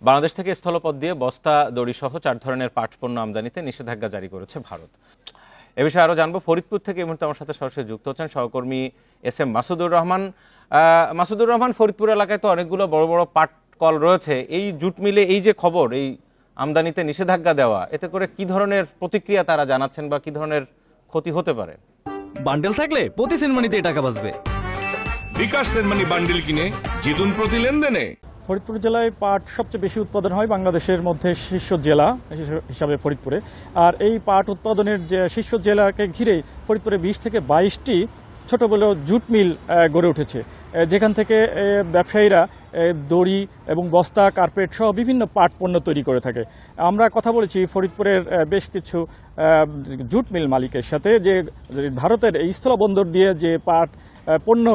বাংলাদেশ থেকে স্থলপথ দিয়ে বস্তা দড়ি সহ 4 ধরনের পাট পণ্য আমদানিতে নিষেধাজ্ঞা জারি করেছে ভারত। এ বিষয়ে আরো জানবো, ফরিদপুর থেকে এই মুহূর্তে আমার সাথে সরাসরি যুক্ত হচ্ছেন সহকর্মী এস.এম. মাসুদুর রহমান। মাসুদুর রহমান, ফরিদপুর এলাকায় তো অনেকগুলো বড় বড় পাট কল রয়েছে। এই জুট মিলে এই যে খবর, এই আমদানিতে নিষেধাজ্ঞা দেওয়া, এতে করে কি ধরনের প্রতিক্রিয়া তারা জানাচ্ছেন বা কি ধরনের ক্ষতি হতে পারে? বান্ডেল থাকলে প্রতি সেনমানিতে টাকা বাঁচবে। বিকাশ সেনমানি বান্ডেল কিনে জিতুন প্রতি লেনদেনে। ফরিদপুর জেলায় পাট সবচেয়ে বেশি উৎপাদন হয়, বাংলাদেশের মধ্যে শীর্ষ জেলা হিসাবে ফরিদপুরে। আর এই পাট উৎপাদনের যে শীর্ষ জেলাকে ঘিরে ফরিদপুরে 20 থেকে 22টি ছোট বড় জুট মিল গড়ে উঠেছে, যেখান থেকে ব্যবসায়ীরা দড়ি এবং বস্তা, কার্পেট সহ বিভিন্ন পাট পণ্য তৈরি করে থাকে। আমরা কথা বলেছি ফরিদপুরের বেশ কিছু জুট মিল মালিকের সাথে, যে ভারতের এই স্থলবন্দর দিয়ে যে পাট পণ্য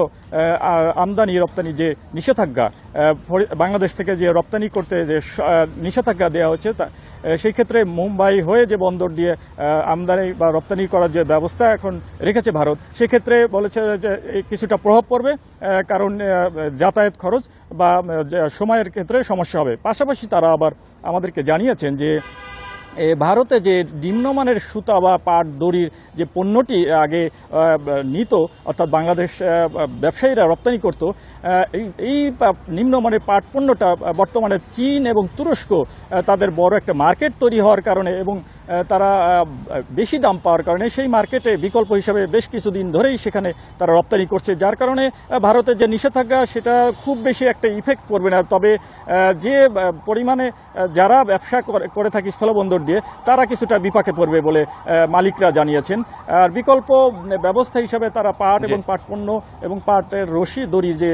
আমদানি রপ্তানি যে নিষেধাজ্ঞা, বাংলাদেশ থেকে যে রপ্তানি করতে যে নিষেধাজ্ঞা দেওয়া হচ্ছে, সেই ক্ষেত্রে মুম্বাই হয়ে যে বন্দর দিয়ে আমদানি বা রপ্তানি করার যে ব্যবস্থা এখন রেখেছে ভারত, সেক্ষেত্রে বলেছে যে কিছুটা প্রভাব পড়বে, কারণ যাতায়াত খরচ বা সময়ের ক্ষেত্রে সমস্যা হবে। পাশাপাশি তারা আবার আমাদেরকে জানিয়েছেন যে ভারতে যে নিম্নমানের সুতা বা পাট দড়ির যে পণ্যটি আগে নিত, অর্থাৎ বাংলাদেশ ব্যবসায়ীরা রপ্তানি করত, এই নিম্নমানের পাট পণ্যটা বর্তমানে চীন এবং তুরস্ক তাদের বড় একটা মার্কেট তৈরি হওয়ার কারণে এবং তারা বেশি দাম পাওয়ার কারণে সেই মার্কেটে বিকল্প হিসাবে বেশ কিছুদিন ধরেই সেখানে তারা রপ্তানি করছে, যার কারণে ভারতের যে নিষেধাজ্ঞা সেটা খুব বেশি একটা ইফেক্ট পড়বে না। তবে যে পরিমাণে যারা ব্যবসা করে থাকে স্থলবন্দর দিয়ে, তারা কিছুটা বিপাকে পড়বে বলে মালিকরা জানিয়েছেন। আর বিকল্প ব্যবস্থা হিসাবে তারা পাট এবং পাট পণ্য এবং পাটের রশি দড়ি যে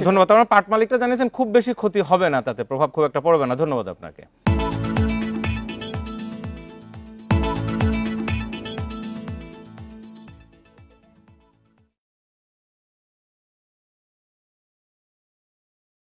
ধন্যবাদ। পাট মালিকরা জানিয়েছেন খুব বেশি ক্ষতি হবে না, তাতে প্রভাব খুব একটা পড়বে না। ধন্যবাদ আপনাকে।